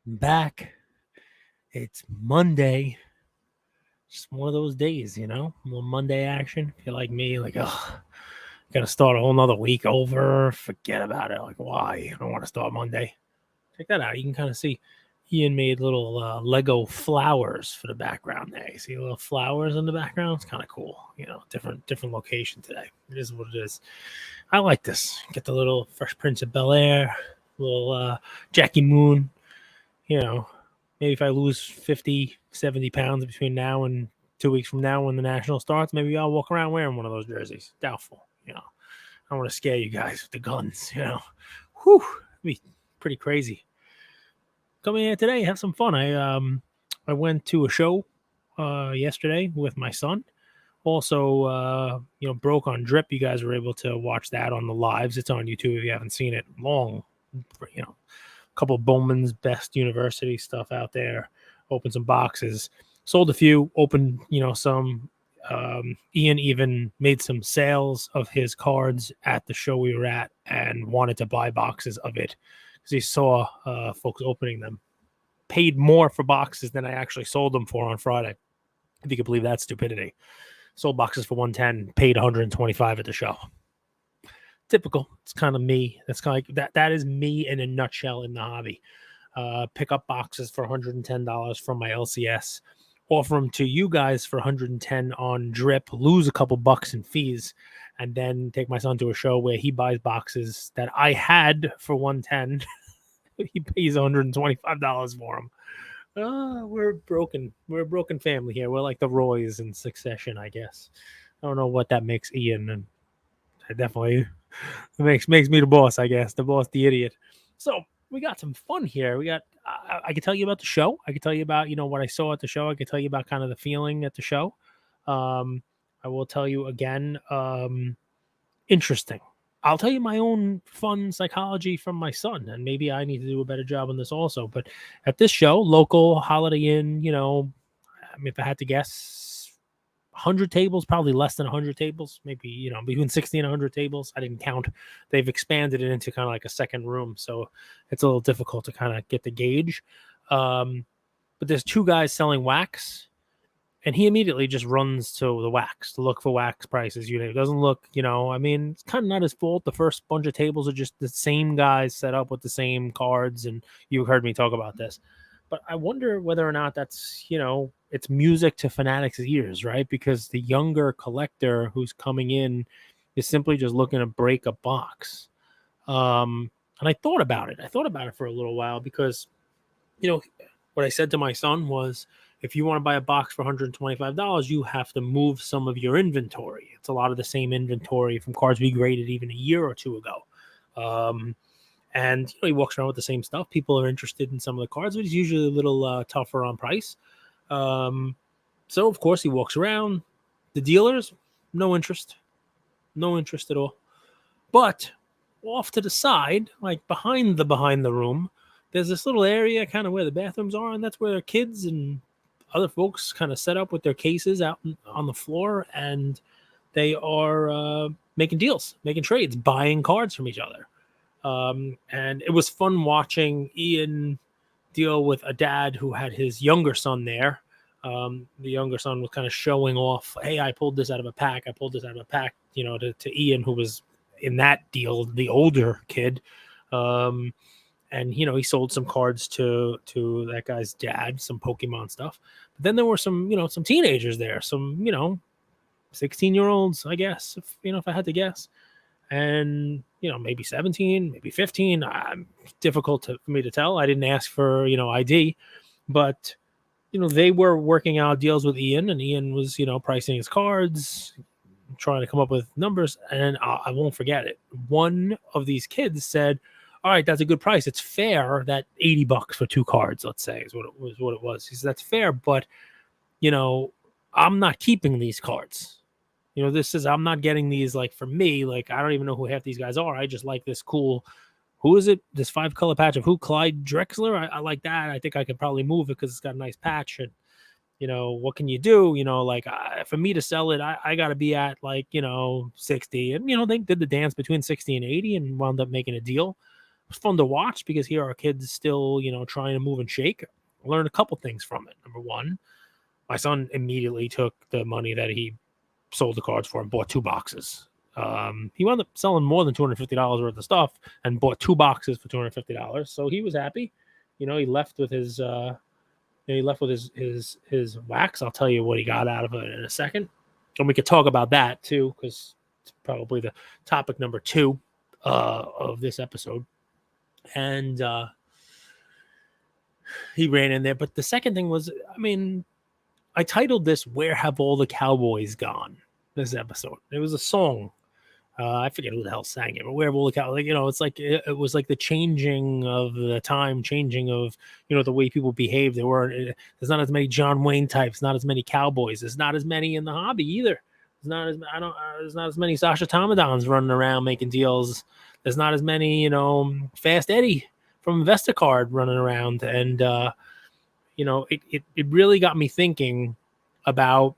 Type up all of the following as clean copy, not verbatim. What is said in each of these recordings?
Back. It's Monday. Just one of those days, More Monday action. If you're like me, like, oh, gotta start a whole nother week over. Forget about it. Like, why? I don't want to start Monday. Check that out. You can kind of see Ian made little Lego flowers for the background there. You see little flowers in the background? It's kind of cool. Different location today. It is what it is. I like this. Get the little Fresh Prince of Bel-Air, little Jackie Moon, you know, maybe if I lose 50, 70 pounds between now and 2 weeks from now when the national starts, maybe I'll walk around wearing one of those jerseys. Doubtful. I don't want to scare you guys with the guns. Whew, it'd be pretty crazy. Come in here today, have some fun. I went to a show yesterday with my son. Also, broke on drip. You guys were able to watch that on the lives. It's on YouTube if you haven't seen it. Long, couple of Bowman's Best University stuff out there. Opened some boxes, sold a few, opened some. Ian even made some sales of his cards at the show we were at and wanted to buy boxes of it because he saw folks opening them. Paid more for boxes than I actually sold them for on Friday. If you could believe that stupidity. Sold boxes for 110, paid 125 at the show. Typical. It's kind of me. That's kind of like that. That is me in a nutshell in the hobby. Pick up boxes for $110 from my LCS, offer them to you guys for 110 on drip, lose a couple bucks in fees, and then take my son to a show where he buys boxes that I had for 110. He pays $125 for them. We're broken. We're a broken family here. We're like the Roys in Succession, I guess. I don't know what that makes Ian, and I definitely makes me the boss, I guess. The boss, the idiot. So we got some fun here. I can tell you about the show. I can tell you about what I saw at the show. I can tell you about kind of the feeling at the show. I will tell you again. Interesting. I'll tell you my own fun psychology from my son, and maybe I need to do a better job on this also. But at this show, local Holiday Inn, if I had to guess, 100 tables, probably less than 100 tables, maybe, between 60 and 100 tables. I didn't count. They've expanded it into kind of like a second room, so it's a little difficult to kind of get the gauge. But there's two guys selling wax. And he immediately just runs to the wax to look for wax prices. It doesn't look, it's kind of not his fault. The first bunch of tables are just the same guys set up with the same cards. And you heard me talk about this. But I wonder whether or not that's, it's music to fanatics' ears, right? Because the younger collector who's coming in is simply just looking to break a box. And I thought about it. I thought about it for a little while because, what I said to my son was, if you want to buy a box for $125, you have to move some of your inventory. It's a lot of the same inventory from cards we graded even a year or two ago. And he walks around with the same stuff. People are interested in some of the cards, but he's usually a little tougher on price. So, of course, he walks around. The dealers, no interest. No interest at all. But off to the side, like behind the room, there's this little area kind of where the bathrooms are, and that's where their kids and other folks kind of set up with their cases out on the floor, and they are making deals, making trades, buying cards from each other. And it was fun watching Ian deal with a dad who had his younger son there. The younger son was kind of showing off, hey, I pulled this out of a pack. To Ian, who was in that deal, the older kid. And, he sold some cards to that guy's dad, some Pokemon stuff. But then there were some, some teenagers there, some, 16-year-olds, I guess, if I had to guess. And, maybe 17, maybe 15. Difficult for me to tell. I didn't ask for, ID. But, they were working out deals with Ian, and Ian was, pricing his cards, trying to come up with numbers. And I won't forget it. One of these kids said, all right, that's a good price. It's fair that $80 for two cards, let's say, is what it was. He said, that's fair, but, I'm not keeping these cards. I'm not getting these, like, for me. Like, I don't even know who half these guys are. I just like this cool, who is it? This 5-color patch of who? Clyde Drexler? I like that. I think I could probably move it because it's got a nice patch. And, what can you do? For me to sell it, I got to be at, 60. And, they did the dance between 60 and 80 and wound up making a deal. was fun to watch because here are kids still, trying to move and shake. I learned a couple things from it. Number one, my son immediately took the money that he sold the cards for and bought 2 boxes. He wound up selling more than $250 worth of stuff and bought 2 boxes for $250. So he was happy. He left with his his wax. I'll tell you what he got out of it in a second. And we could talk about that too, because it's probably the topic number 2 of this episode. And he ran in there. But the second thing was, I titled this "Where Have All the Cowboys Gone?" This episode. It was a song. I forget who the hell sang it, but "Where Have All the Cowboys?" It's like it was like the changing of the time, changing of the way people behave. There's not as many John Wayne types, not as many Cowboys. There's not as many in the hobby either. There's not as many Sasha Tomadons running around making deals. There's not as many Fast Eddie from InvestorCard running around, and it really got me thinking about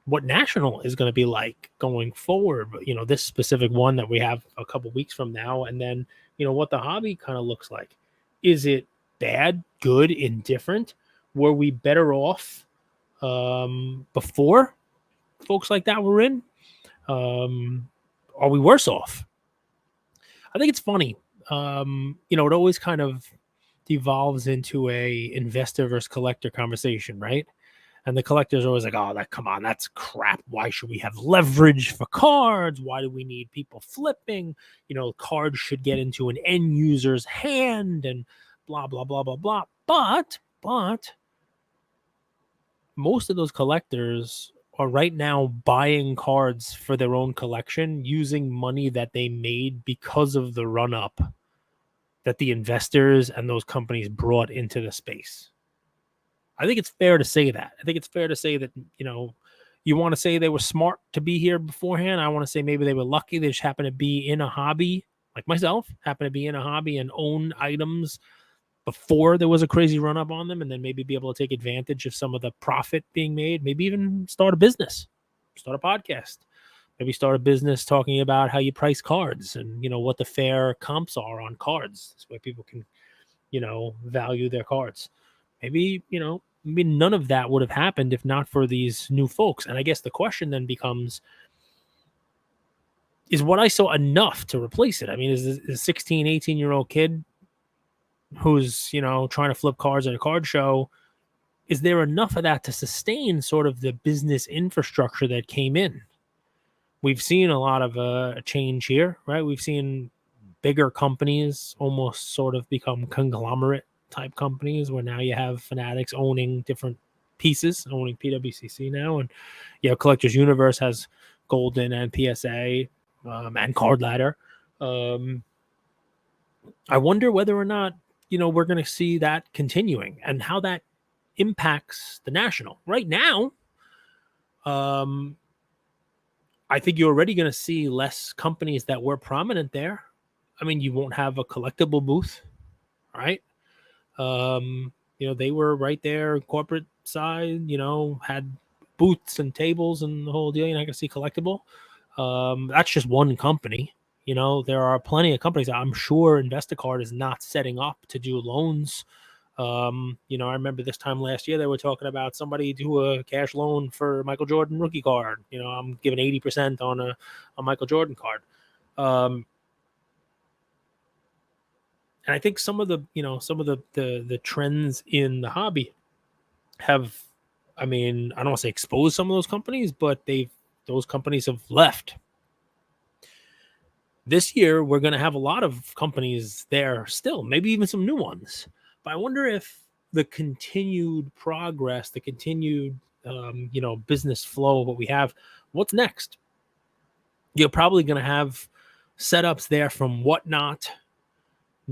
what National is going to be like going forward. This specific one that we have a couple weeks from now, and then what the hobby kind of looks like. Is it bad, good, indifferent? Were we better off before folks like that were in? Are we worse off? I think it's funny. It always kind of devolves into a investor versus collector conversation, right? And the collectors are always like, "Oh, come on, that's crap. Why should we have leverage for cards? Why do we need people flipping? Cards should get into an end user's hand and blah, blah, blah, blah, blah." But most of those collectors are right now buying cards for their own collection using money that they made because of the run-up that the investors and those companies brought into the space. I think it's fair to say that. I think it's fair to say that, you want to say they were smart to be here beforehand. I want to say maybe they were lucky. They just happened to be in a hobby, like myself, happened to be in a hobby and own items before there was a crazy run up on them, and then maybe be able to take advantage of some of the profit being made. Maybe even start a business, start a podcast, maybe start a business talking about how you price cards and, what the fair comps are on cards. This way people can, value their cards. Maybe none of that would have happened if not for these new folks. And I guess the question then becomes, is what I saw enough to replace it? Is a 16, 18-year-old kid who's, trying to flip cards at a card show, is there enough of that to sustain sort of the business infrastructure that came in? We've seen a lot of a change here, right? We've seen bigger companies almost sort of become conglomerate type companies where now you have Fanatics owning different pieces, owning PWCC now, and Collectors Universe has Golden and PSA and Card Ladder. I wonder whether or not we're going to see that continuing and how that impacts the National. Right now, I think you're already going to see less companies that were prominent there. You won't have a collectible booth, right? They were right there, corporate side, had booths and tables and the whole deal. You're not going to see collectible. That's just one company. There are plenty of companies. I'm sure InvestorCard is not setting up to do loans. I remember this time last year, they were talking about somebody do a cash loan for Michael Jordan rookie card. I'm giving 80% on a Michael Jordan card. And I think some of the trends in the hobby have, I don't want to say exposed some of those companies, but those companies have left. This year, we're going to have a lot of companies there still, maybe even some new ones. But I wonder if the continued progress, the continued, business flow of what we have, what's next? You're probably going to have setups there from Whatnot,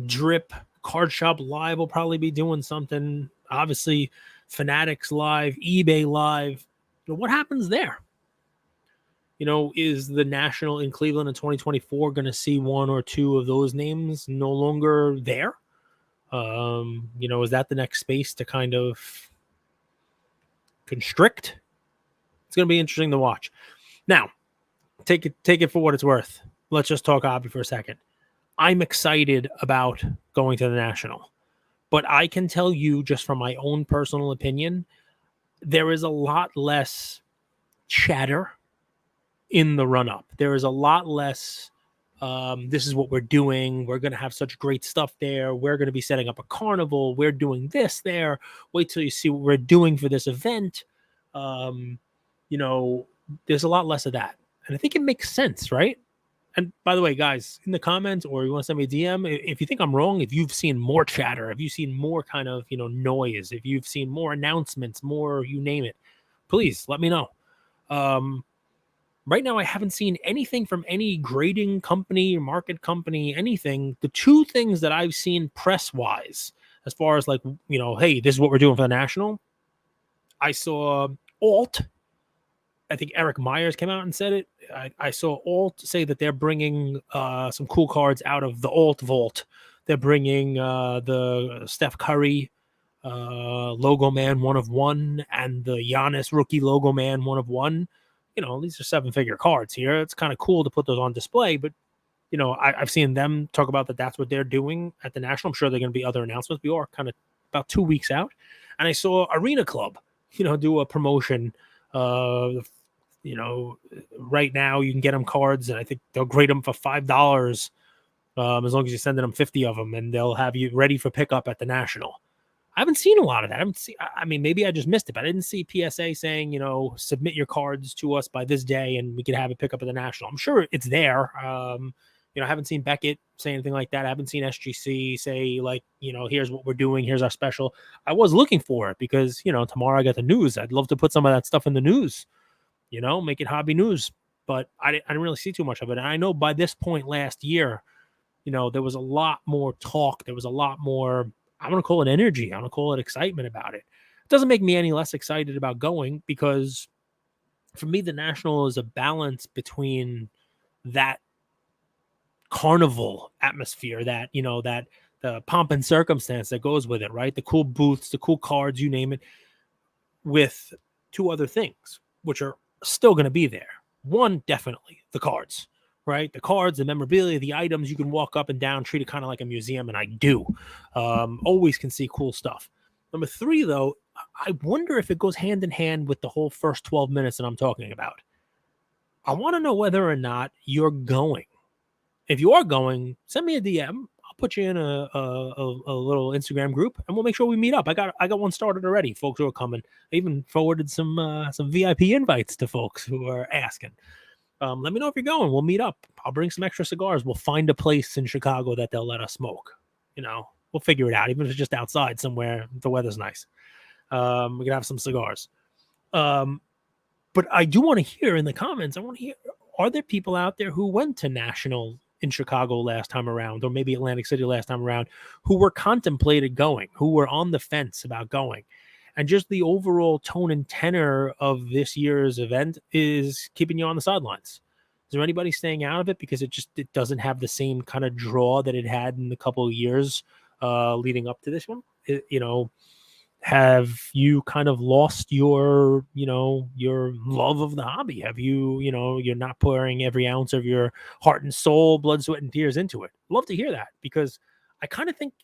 Drip, Card Shop Live will probably be doing something. Obviously, Fanatics Live, eBay Live. What happens there? Is the National in Cleveland in 2024 going to see one or two of those names no longer there? Is that the next space to kind of constrict? It's going to be interesting to watch. Now, take it for what it's worth. Let's just talk hobby for a second. I'm excited about going to the National. But I can tell you, just from my own personal opinion, there is a lot less chatter in the run up. There is a lot less. This is what we're doing. We're going to have such great stuff there. We're going to be setting up a carnival. We're doing this there. Wait till you see what we're doing for this event. Um, you know, there's a lot less of that. And I think it makes sense, right? And by the way, guys, in the comments, or you want to send me a DM, if you think I'm wrong, if you've seen more chatter, if you've seen more kind of, noise, if you've seen more announcements, more, you name it, please let me know. Right now, I haven't seen anything from any grading company or market company, anything. The two things that I've seen press wise, as far as like, hey, this is what we're doing for the National. I saw Alt. I think Eric Myers came out and said it. I saw Alt say that they're bringing some cool cards out of the Alt Vault. They're bringing the Steph Curry Logo Man 1 of 1 and the Giannis rookie Logo Man 1 of 1. These are 7-figure cards here. It's kind of cool to put those on display, but I've seen them talk about that. That's what they're doing at the National. I'm sure there are going to be other announcements. We are kind of about 2 weeks out, and I saw Arena Club, do a promotion. Right now you can get them cards, and I think they'll grade them for $5, as long as you're sending them 50 of them, and they'll have you ready for pickup at the National. I haven't seen a lot of that. I mean, maybe I just missed it, but I didn't see PSA saying, submit your cards to us by this day and we could have it pick up at the National. I'm sure it's there. I haven't seen Beckett say anything like that. I haven't seen SGC say like, here's what we're doing. Here's our special. I was looking for it because, tomorrow I got the news. I'd love to put some of that stuff in the news, make it hobby news, but I didn't really see too much of it. And I know by this point last year, there was a lot more talk. There was a lot more, I'm going to call it energy. I'm going to call it excitement about it. It doesn't make me any less excited about going, because for me, the National is a balance between that carnival atmosphere, that, that the pomp and circumstance that goes with it, right? The cool booths, the cool cards, you name it, with two other things, which are still going to be there. One, definitely the cards. Right? The cards, the memorabilia, the items, you can walk up and down, treat it kind of like a museum, and I do. Always can see cool stuff. Number 3, though, I wonder if it goes hand in hand with the whole first 12 minutes that I'm talking about. I want to know whether or not you're going. If you are going, send me a DM. I'll put you in a little Instagram group, and we'll make sure we meet up. I got one started already. Folks who are coming. I even forwarded some VIP invites to folks who are asking. Let me know if you're going. We'll meet up. I'll bring some extra cigars. We'll find a place in Chicago that they'll let us smoke. We'll figure it out. Even if it's just outside somewhere, the weather's nice. We can have some cigars. But I do want to hear in the comments, are there people out there who went to National in Chicago last time around, or maybe Atlantic City last time around, who were contemplated going, who were on the fence about going? And just the overall tone and tenor of this year's event is keeping you on the sidelines. Is there anybody staying out of it because it doesn't have the same kind of draw that it had in the couple of years leading up to this one? Have you kind of lost your love of the hobby? Have you, you're not pouring every ounce of your heart and soul, blood, sweat, and tears into it? Love to hear that, because I kind of think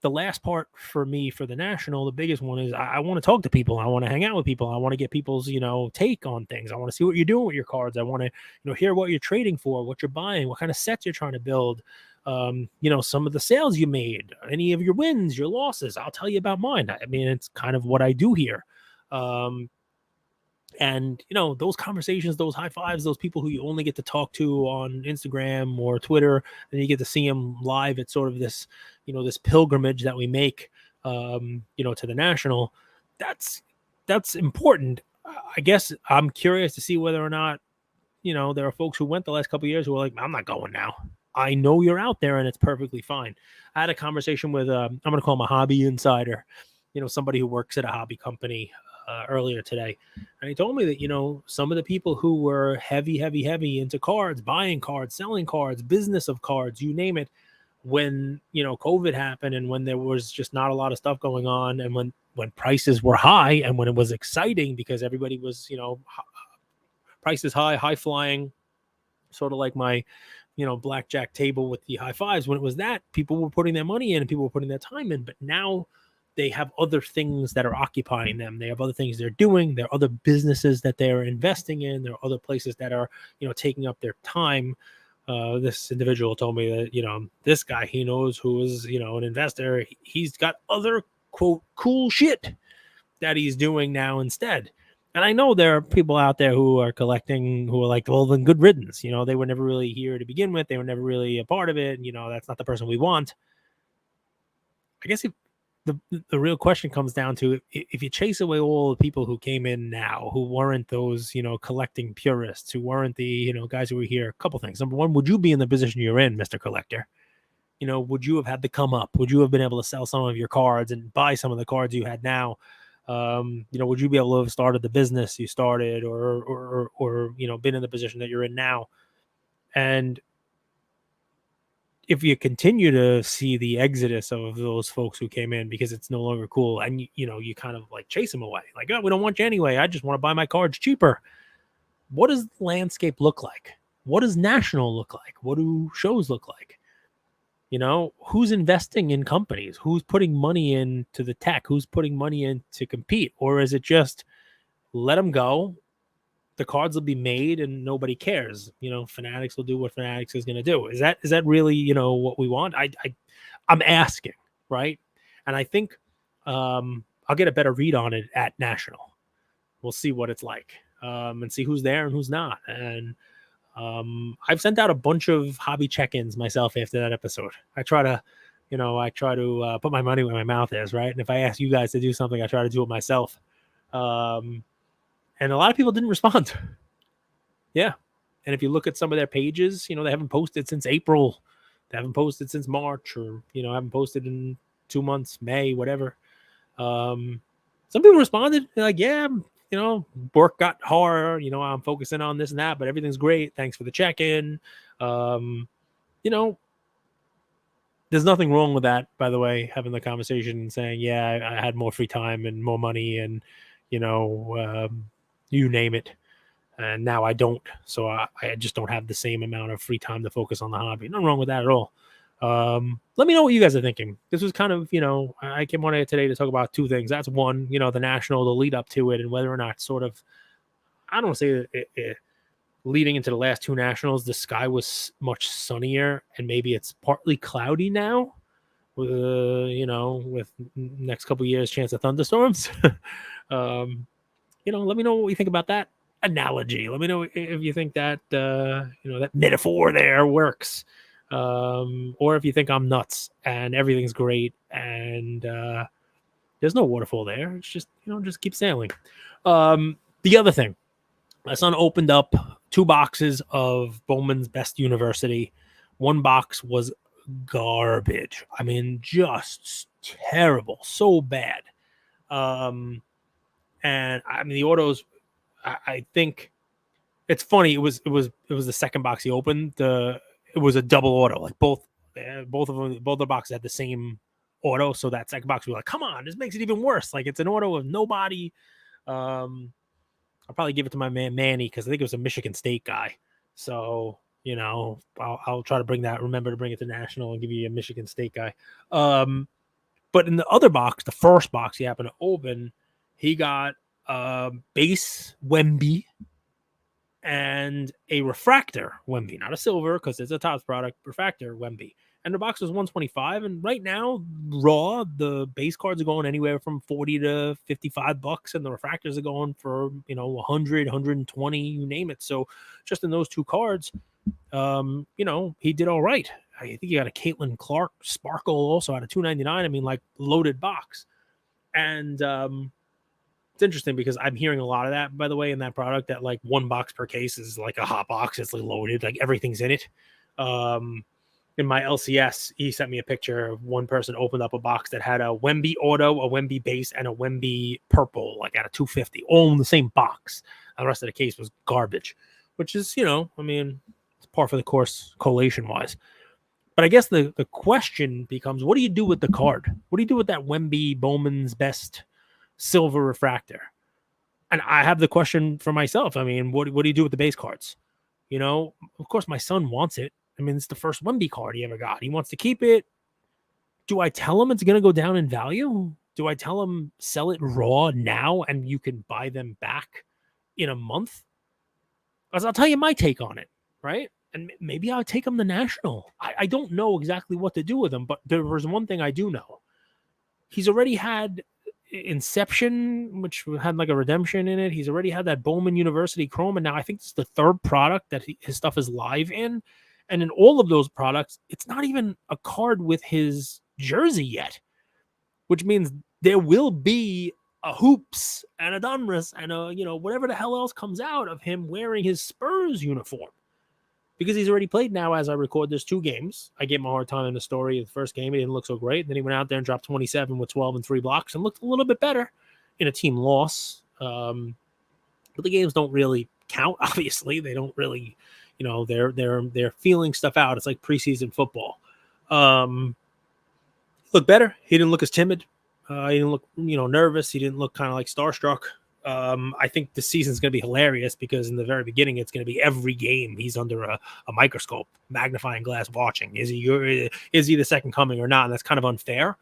the last part for me for the National, the biggest one, is I want to talk to people. I want to hang out with people. I want to get people's, take on things. I want to see what you're doing with your cards. I want to, hear what you're trading for, what you're buying, what kind of sets you're trying to build. Some of the sales you made, any of your wins, your losses. I'll tell you about mine. I mean, it's kind of what I do here. And, those conversations, those high fives, those people who you only get to talk to on Instagram or Twitter, and you get to see them live at sort of this, this pilgrimage that we make, to the National. That's important. I guess I'm curious to see whether or not, there are folks who went the last couple of years who are like, I'm not going now. I know you're out there and it's perfectly fine. I had a conversation with, I'm going to call him a hobby insider, somebody who works at a hobby company earlier today. And he told me that, some of the people who were heavy into cards, buying cards, selling cards, business of cards, you name it, when, COVID happened and when there was just not a lot of stuff going on, and when prices were high and when it was exciting because everybody was, prices high flying, sort of like my blackjack table with the high fives. When it was that, people were putting their money in and people were putting their time in. But now they have other things that are occupying them. They have other things they're doing. There are other businesses that they're investing in. There are other places that are, taking up their time. This individual told me that, this guy he knows who is, an investor, he's got other, quote, cool shit that he's doing now instead. And I know there are people out there who are collecting who are like, well, then good riddance. They were never really here to begin with. They were never really a part of it. That's not the person we want. I guess the real question comes down to if you chase away all the people who came in now, who weren't those, collecting purists, who weren't the, guys who were here, a couple things. Number one, would you be in the position you're in, Mr. Collector? Would you have had to come up? Would you have been able to sell some of your cards and buy some of the cards you had now? Would you be able to have started the business you started or been in the position that you're in now? And if you continue to see the exodus of those folks who came in because it's no longer cool and you kind of like chase them away, like, oh, we don't want you anyway. I just want to buy my cards cheaper. What does the landscape look like? What does national look like? What do shows look like? Who's investing in companies? Who's putting money into the tech? Who's putting money in to compete? Or is it just let them go? The cards will be made and nobody cares. Fanatics will do what Fanatics is going to do. Is that really, what we want? I'm asking, right? And I think I'll get a better read on it at National. We'll see what it's like and see who's there and who's not. And I've sent out a bunch of hobby check-ins myself after that episode. I try to put my money where my mouth is, right? And if I ask you guys to do something, I try to do it myself. And a lot of people didn't respond. Yeah. And if you look at some of their pages, they haven't posted since April. They haven't posted since March or, haven't posted in 2 months, May, whatever. Some people responded. They're like, yeah, work got hard, I'm focusing on this and that, but everything's great. Thanks for the check-in. There's nothing wrong with that, by the way, having the conversation and saying, yeah, I had more free time and more money and, you name it. And now I don't. So I just don't have the same amount of free time to focus on the hobby. Nothing wrong with that at all. Let me know what you guys are thinking. This was kind of, I came on here today to talk about two things. That's one, the national, the lead up to it, and whether or not sort of, I don't want to say it, leading into the last two nationals, the sky was much sunnier and maybe it's partly cloudy now. With next couple of years, chance of thunderstorms. Let me know what you think about that analogy. Let me know if you think that, that metaphor there works. Or if you think I'm nuts and everything's great and there's no waterfall there. It's just, just keep sailing. The other thing, my son opened up 2 boxes of Bowman's Best University. 1 box was garbage. I mean, just terrible, so bad. And I mean, the autos, I think it's funny. It was the second box he opened. It was a double auto. Like both the boxes had the same auto. So that second box, we were like, come on, this makes it even worse. Like it's an auto with nobody. I'll probably give it to my man Manny because I think it was a Michigan State guy. So I'll try to remember to bring it to National and give you a Michigan State guy. But in the other box, the first box he happened to open, he got base Wemby and a refractor Wemby, not a silver because it's a Topps product, refractor Wemby. And the box was $125. And right now, raw, the base cards are going anywhere from $40 to $55, and the refractors are going for 100, 120, you name it. So just in those 2 cards, he did all right. I think he got a Caitlin Clark Sparkle also out of $299. I mean, like loaded box. And it's interesting because I'm hearing a lot of that, by the way, in that product, that like 1 box per case is like a hot box. It's like loaded, like everything's in it. In my LCS, he sent me a picture of one person opened up a box that had a Wemby auto, a Wemby base, and a Wemby purple, like at a 250, all in the same box. And the rest of the case was garbage, which is, I mean, it's par for the course collation wise. But I guess the question becomes, what do you do with the card? What do you do with that Wemby Bowman's Best silver refractor? And I have the question for myself. I mean, what do you do with the base cards? Of course, my son wants it. I mean, it's the first Wemby card he ever got. He wants to keep it. Do I tell him it's going to go down in value? Do I tell him sell it raw now and you can buy them back in a month? Because I'll tell you my take on it, right? And maybe I'll take him the national. I don't know exactly what to do with him, but there was one thing I do know. He's already had Inception, which had like a redemption in it. He's already had that Bowman University Chrome, and now I think it's the third product that his stuff is live in. And in all of those products, it's not even a card with his jersey yet, which means there will be a hoops and a Donruss and a, whatever the hell else comes out of him wearing his Spurs uniform. Because he's already played now, as I record, there's 2 games. I gave him a hard time in the story of the first game. He didn't look so great. Then he went out there and dropped 27 with 12 and 3 blocks and looked a little bit better in a team loss. But the games don't really count, obviously. They don't really, they're feeling stuff out. It's like preseason football. Looked better. He didn't look as timid. He didn't look, nervous. He didn't look kind of like starstruck. I think the season's going to be hilarious because in the very beginning, it's going to be every game he's under a microscope, magnifying glass watching. Is he the second coming or not? And that's kind of unfair.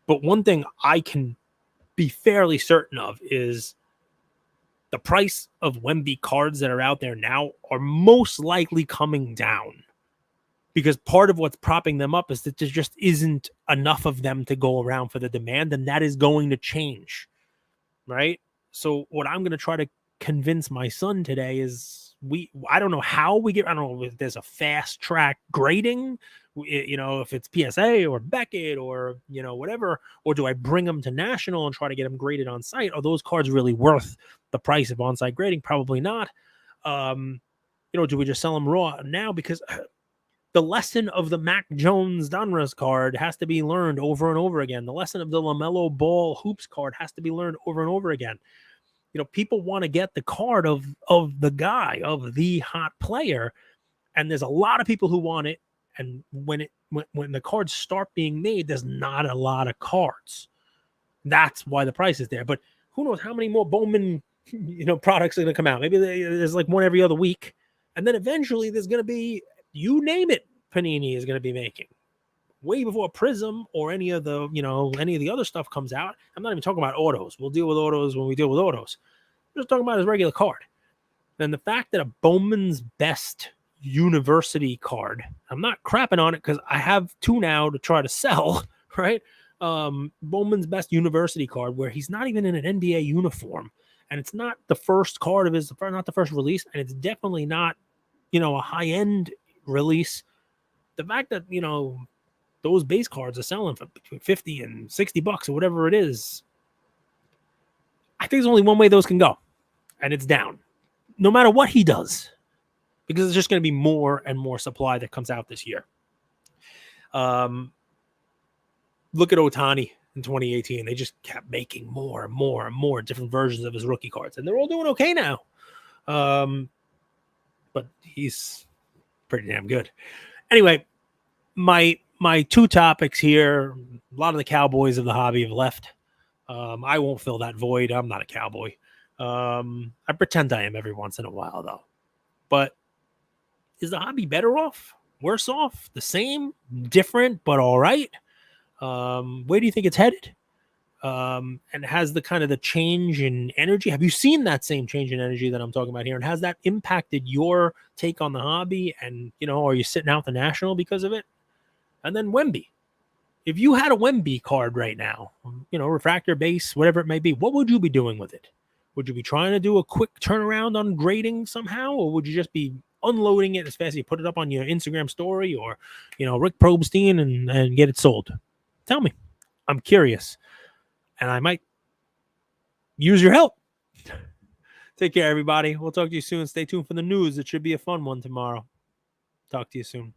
But one thing I can be fairly certain of is the price of Wemby cards that are out there now are most likely coming down. Because part of what's propping them up is that there just isn't enough of them to go around for the demand, and that is going to change, right? So what I'm going to try to convince my son today is I don't know how we get, I don't know if there's a fast track grading, if it's PSA or Beckett or, whatever, or do I bring them to national and try to get them graded on site? Are those cards really worth the price of on-site grading? Probably not. Do we just sell them raw now? Because the lesson of the Mac Jones Donruss card has to be learned over and over again. The lesson of the LaMelo Ball Hoops card has to be learned over and over again. People want to get the card of the guy, of the hot player, and there's a lot of people who want it. And when the cards start being made, there's not a lot of cards. That's why the price is there. But who knows how many more Bowman, products are going to come out? Maybe there's like one every other week, and then eventually there's going to be, you name it, Panini is going to be making way before Prism or any of the other stuff comes out. I'm not even talking about autos. We'll deal with autos when we deal with autos. I'm just talking about his regular card. And the fact that a Bowman's Best University card, I'm not crapping on it because I have 2 now to try to sell, right? Bowman's Best University card where he's not even in an NBA uniform. And it's not the first card of his, not the first release. And it's definitely not, a high-end release. The fact that those base cards are selling for between $50 and $60 or whatever it is, I think there's only one way those can go, and it's down, no matter what he does, because there's just going to be more and more supply that comes out this year. Look at Ohtani in 2018; they just kept making more and more and more different versions of his rookie cards, and they're all doing okay now. But he's pretty damn good. Anyway, my 2 topics here. A lot of the Cowboys of the hobby have left. I won't fill that void. I'm not a Cowboy. I pretend I am every once in a while, though. But is the hobby better off? Worse off? The same? Different, but all right? Where do you think it's headed? And has the kind of the change in energy, have you seen that same change in energy that I'm talking about here? And has that impacted your take on the hobby? And, are you sitting out the national because of it? And then Wemby. If you had a Wemby card right now, refractor base, whatever it may be, what would you be doing with it? Would you be trying to do a quick turnaround on grading somehow? Or would you just be unloading it as fast as you put it up on your Instagram story or, Rick Probstein and get it sold? Tell me. I'm curious. And I might use your help. Take care, everybody. We'll talk to you soon. Stay tuned for the news. It should be a fun one tomorrow. Talk to you soon.